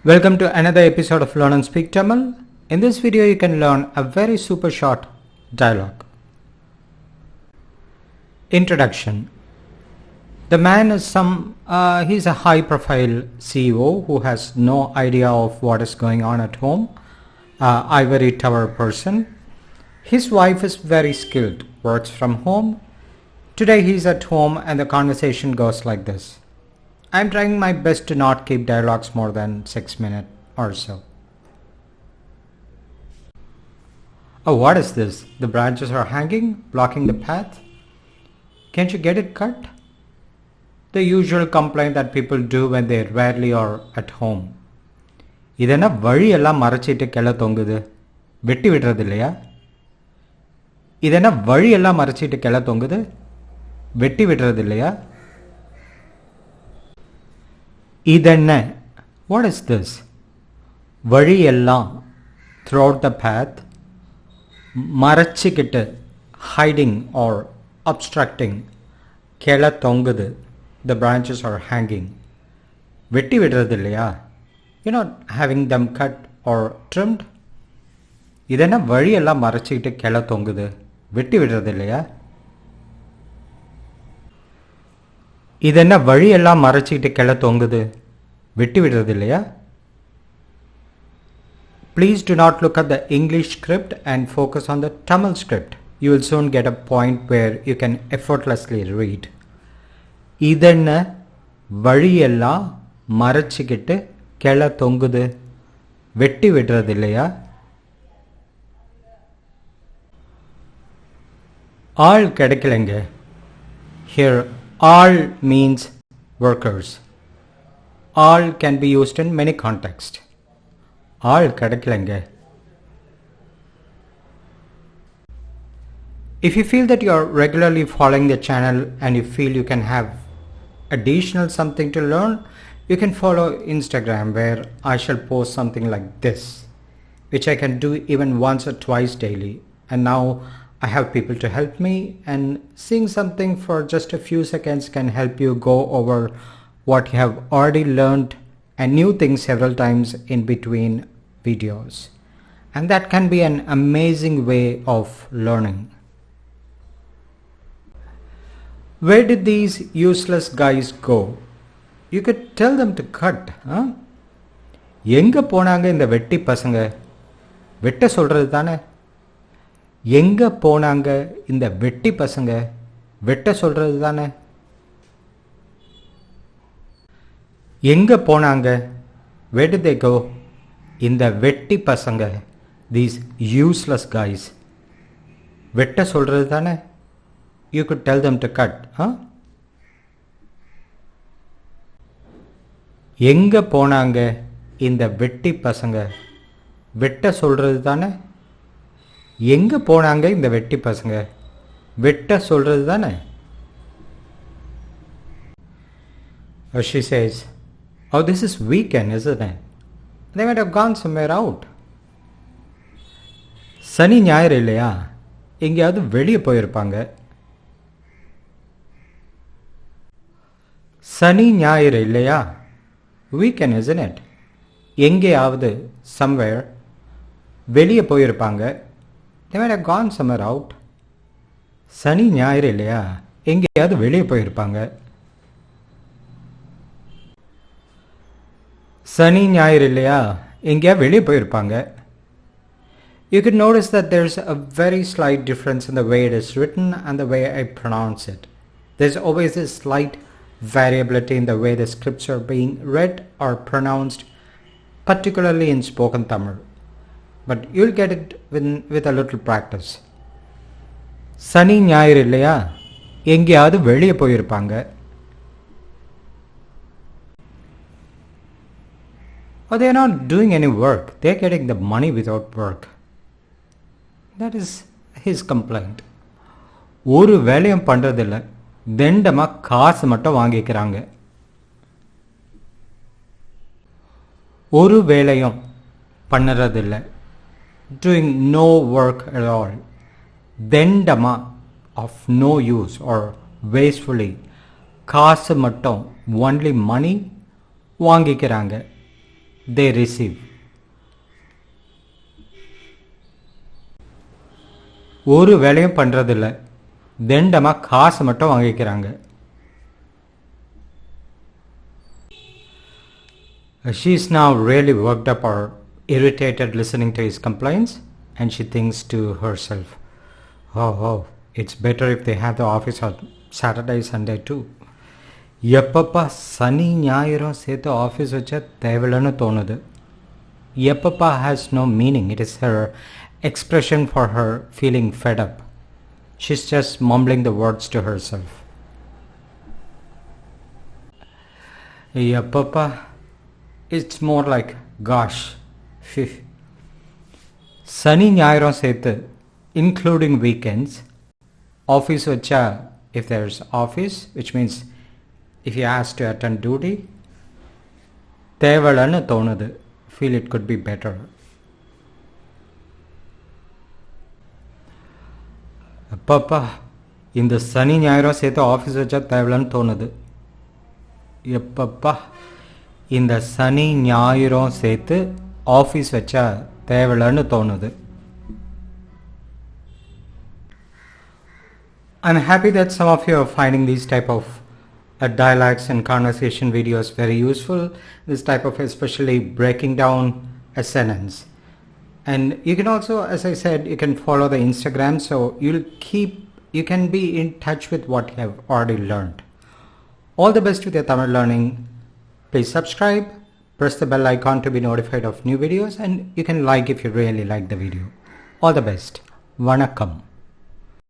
Welcome to another episode of Learn and Speak Tamil. In this video you can learn a very super short dialogue. Introduction. The man is he's a high profile CEO who has no idea of what is going on at home. Ivory tower person. His wife is very skilled, works from home. Today he's at home and the conversation goes like this. I'm trying my best to not keep dialogues more than 6 minutes or so. Oh, what is this? The branches are hanging, blocking the path. Can't you get it cut? The usual complaint that people do when they rarely are at home. இதென்ன வழியெல்லாம் மறைச்சிட்டு கிளை தொங்குது, வெட்டி விடுறது இல்லையா? இதென்ன வழியெல்லாம் மறைச்சிட்டு கிளை தொங்குது, வெட்டி விடுறது இல்லையா? இதென்ன, what is this? வழியெல்லாம், throughout the path, மறைச்சிக்கிட்டு, hiding or obstructing, கிளை தொங்குது, the branches are hanging. வெட்டி விடுறது இல்லையா? You're not having them cut or trimmed. இதென்ன வழியெல்லாம் மறைச்சிக்கிட்டு கிளை தொங்குது, வெட்டி விடுறது இல்லையா? இதென்ன வழியெல்லாம் மறைச்சிக்கிட்டு கிளை தொங்குது, வெட்டி விடுறது இல்லையா? Please do not look at the English script and focus on the Tamil script. You will soon get a point where you can effortlessly read. இதென்ன வழியெல்லாம் மறைச்சிக்கிட்டு கிளை தொங்குது, வெட்டி விடுறது இல்லையா? ஆள் கிடைக்கலைங்க. Here all means workers. All can be used in many contexts. ஆள் கிடைக்கலைங்க. If you feel that you are regularly following the channel and you feel you can have additional something to learn, you can follow Instagram where I shall post something like this, which I can do even once or twice daily. And now I have people to help me, and seeing something for just a few seconds can help you go over what you have already learned and new things several times in between videos. And that can be an amazing way of learning. Where did these useless guys go? You could tell them to cut, huh? எங்க போனாங்க இந்த வெட்டி பசங்க? வெட்ட சொல்றது தானே? எங்க போனாங்க இந்த வெட்டி பசங்க? வெட்ட சொல்றது தானே? எங்க போனாங்க? Where did they go? இந்த வெட்டி பசங்க, these useless guys. வெட்ட சொல்றது தானே? You could tell them to cut, huh? எங்க போனாங்க இந்த வெட்டி பசங்க? வெட்ட சொல்றது தானே? எங்க போனாங்க இந்த வெட்டி பசங்க? வெட்ட சொல்றது தானே? Or she says, oh, this is weekend, isn't it? They might have gone somewhere out. சனி ஞாயிறு இல்லையா? எங்கேயாவது வெளியே போயிருப்பாங்க. சனி ஞாயிறு இல்லையா? Weekend, isn't it? எங்கேயாவது, somewhere, வெளியே போயிருப்பாங்க. They might have gone somewhere out. சனி ஞாயிறு இல்லையா? எங்கேயாவது வெளியே போயிருப்பாங்க. சனி ஞாயிறு இல்லையா? எங்கேயாவது வெளியே போயிருப்பாங்க. You could notice that there's a very slight difference in the way it is written and the way I pronounce it. There's always a slight variability in the way the scripts are being read or pronounced, particularly in spoken Tamil. But you'll get it with a little practice. சனி ஞாயிறு இல்லையா? எங்கேயாவது வெளியே போயிருப்பாங்க. Or they're not doing any work. They're getting the money without work. That is his complaint. ஒரு வேலையும் பண்றதில்லை, தெண்டமா காசு மட்டும் வாங்கிக்கிறாங்க. ஒரு வேலையும் பண்ணுறதில்லை, doing no work at all. தெண்டமா, of no use or wastefully, காசு மட்டும், only money, வாங்கிக்கிறாங்க. they receive. ஒரு வேலையும் பண்றதில்ல, தெண்டமா காசு மட்டும் வாங்கிக்கிறாங்க. She is now really worked up or irritated listening to his complaints, and she thinks to herself, oh, it's better if they have the office on Saturday, Sunday too. எப்பப்பா சனி ஞாயிறும் சேர்த்து office வச்சா தேவையில்லைன்னு தோணுது. எப்பப்பா has no meaning. It is her expression for her feeling fed up. She's just mumbling the words to herself. எப்பப்பா, it's more like gosh. சனி ஞாயிறும் சேர்த்து including weekends office vacha, if there's office, which means if you ask to attend duty, தேவலன்னு தோணுது. Feel it could be better. அப்பப்பா, இந்த சனி ஞாயிறும் சேர்த்து office வச்சா தேவலன்னு தோணுது. எப்பப்பா, இந்த சனி ஞாயிறும் சேர்த்து ஆஃபீஸ் வச்சா தேவலன்னு தோணுது. I'm happy that some of you are finding these type of dialogues and conversation videos very useful. This type of especially breaking down a sentence. And you can also, as I said, you can follow the Instagram, so you can be in touch with what you have already learned. All the best with your Tamil learning. Please subscribe, press the bell icon to be notified of new videos, and you can like if you really like the video. All the best. Vanakkam.